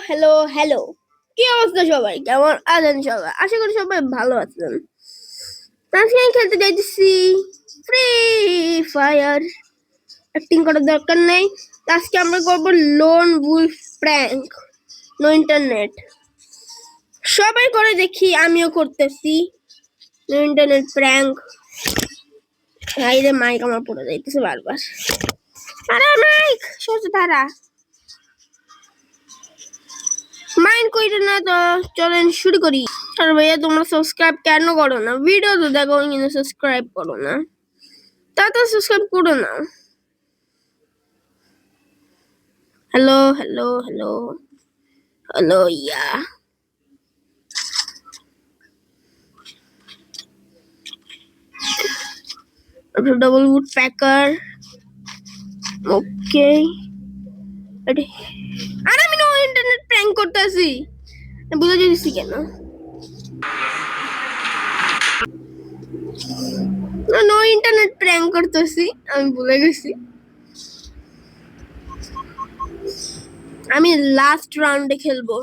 Hello hello, কি অবস্থা সবাই? কেমন আছেন সবাই? আশা করি সবাই ভালো আছেন। আজকে আমি খেলতে যাইতেছি ফ্রি ফায়ার। অ্যাক্টিং করার দরকার নেই। আজকে আমরা করব lone wolf prank. No internet. সবাই করে দেখি, আমিও করতেছি নো ইন্টারনেট প্র্যাঙ্ক। হাইরে মাইক আমার পড়ে যাইতেছে বারবার। আরে মাইক সোজা ধারা, মাইন্ড কইরে না তো। চলেন শুরু করি। আর ভাইয়া তোমরা সাবস্ক্রাইব কেন করো না? ভিডিও তো দেখো কিন্তু সাবস্ক্রাইব করো না। তাড়াতাড়ি সাবস্ক্রাইব করো না। Hello hello hello hello yeah. Double woodpecker. Okay. আরে আমি নো ইন্টারনেট প্র্যাঙ্ক করতেছি, বুঝে যাচ্ছি কেন? নো ইন্টারনেট প্র্যাঙ্ক করতেছি, আমি ভুলে গেছি। আমি লাস্ট রাউন্ডে খেলবো।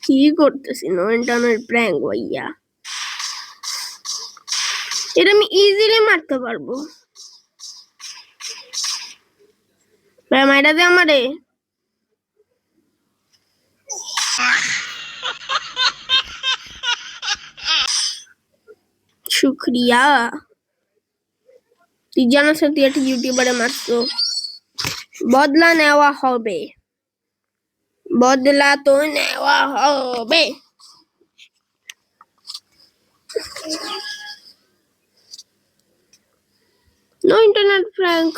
কি করতেছি? নো ইন্টারনেট প্র্যাঙ্ক ভাইয়া। এটা আমি ইজিলি মারতে পারবো। ভাই মাইরা দে আমারে। শুক্রিয়া। তুই জানাস তুই একটা ইউটিউবারে মারছো। বদলা নেওয়া হবে, বদলা তো নেওয়া হবে। No internet prank.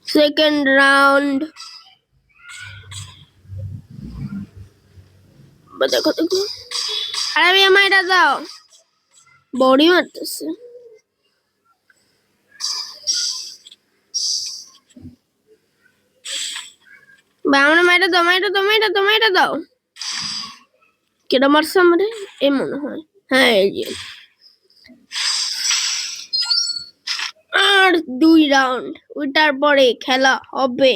Second round. দেখো দেখো, আরে আমার এটা দাও। বডি মারতেছে। আমরা মাইটা দাও, মাইটা দাও, মাইটা দাও, মাইটা দাও। কেটা মারছে আমারে? এই মনে হয়, হ্যাঁ এই যে। আর 2 রাউন্ড, ওইটার পরে খেলা হবে।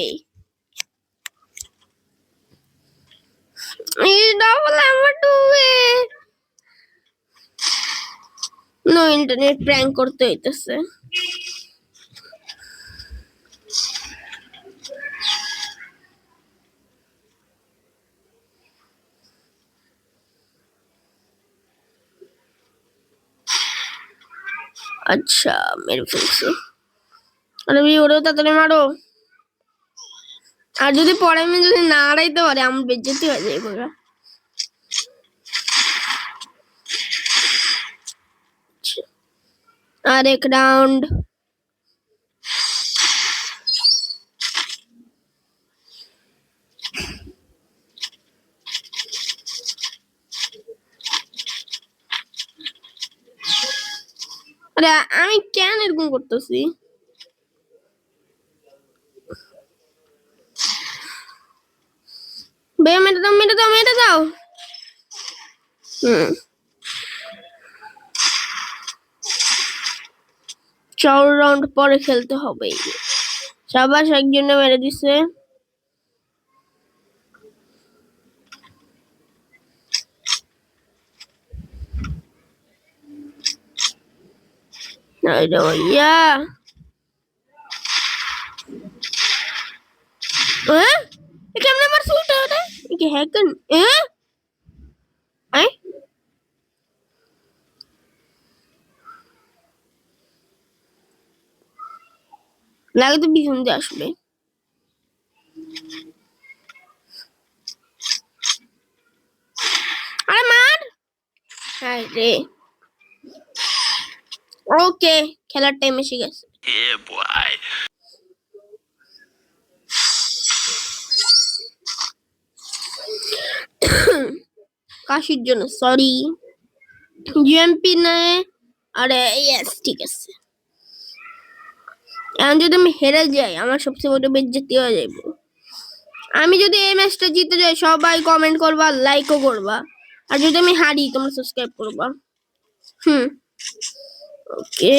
নো ইন্টারনেট প্র্যাঙ্ক করতে হইতেছে। আচ্ছা মেরে ফেলছি। আরে ওরেও তাড়াতাড়ি মারো। আর যদি পরে আমি যদি না হারাইতে পারি, আমার বেজ্জতি হয়ে যাবে। আর এক রাউন্ড। আরে আমি কেন এরকম করতেছি? বে মেরে দাও, মেরে দাও, মেরে দাও। চার রাউন্ড পরে খেলতে হবে। সাবাস, একজনে মেরে দিছে। ইয়া কেমনে মারছে উল্টা ওটা? কি হ্যাকার? লাগে তো পিছন দিয়ে আসবে। আরে মার। হ্যাঁ রে। ওকে, খেলার টাইম এসে গেছে। কাশির জন্য সরি। ইউএমপি নেয়। আরে ইয়েস ঠিক আছে। এখন যদি আমি হেরে যাই আমার সবচেয়ে বড় বেজ্জতি হয়ে যাইব। আমি যদি এই ম্যাচটা জিতে যাই সবাই কমেন্ট করবা, লাইকও করবা। আর যদি আমি হারি তোমরা সাবস্ক্রাইব করবা। ওকে।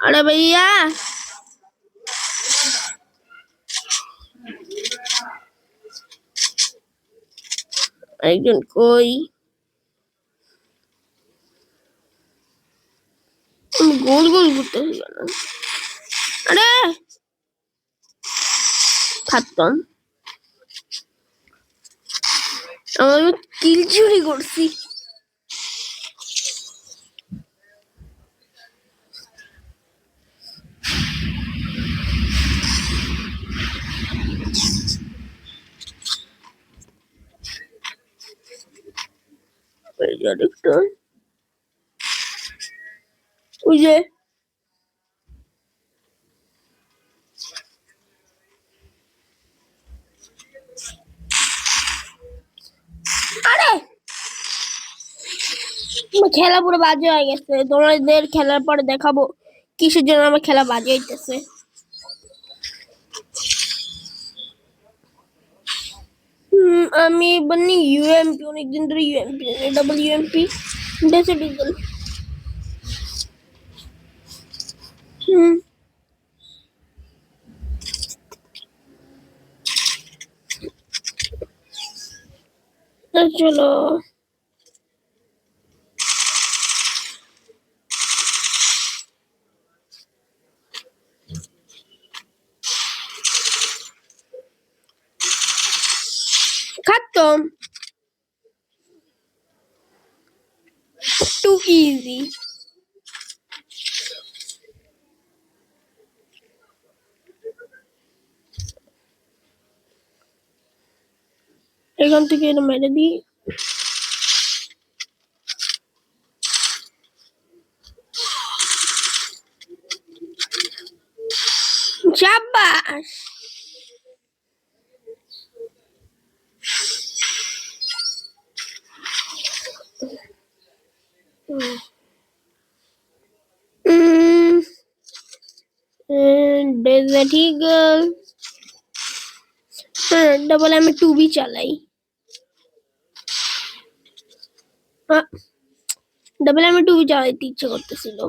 अरे भैया একজন কই? গোল গোল ঘুরতেছি কেন? আরে থাকতাম আমি কিল চুরি করছি। আরেকটা ওই যে আরে খেলা পুরো বাজে হয়ে গেছে। তোমাদের খেলার পরে দেখাবো কিসের জন্য আমার খেলা বাজে হইতেছে। আমি বনি ইউএমপি অনেকদিন ধরে ইউএমপি ডাবল ইউএমপি বেঁচে ডিজেল। চলো खत्म too easy এখান থেকে এটা মেরে দিই। शाबाश डेजर्ट ईगल डबल एम 2 भी চালাই। डबल एम 2 भी চালাইতে ইচ্ছে করতেছিল।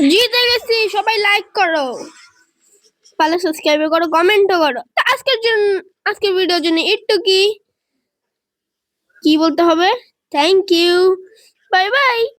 জিতে গেছি। সবাই লাইক করো, পারলে সাবস্ক্রাইব করো, কমেন্টও করো। তো আজকের ভিডিওর জন্য একটু কি বলতে হবে? Thank you, bye by.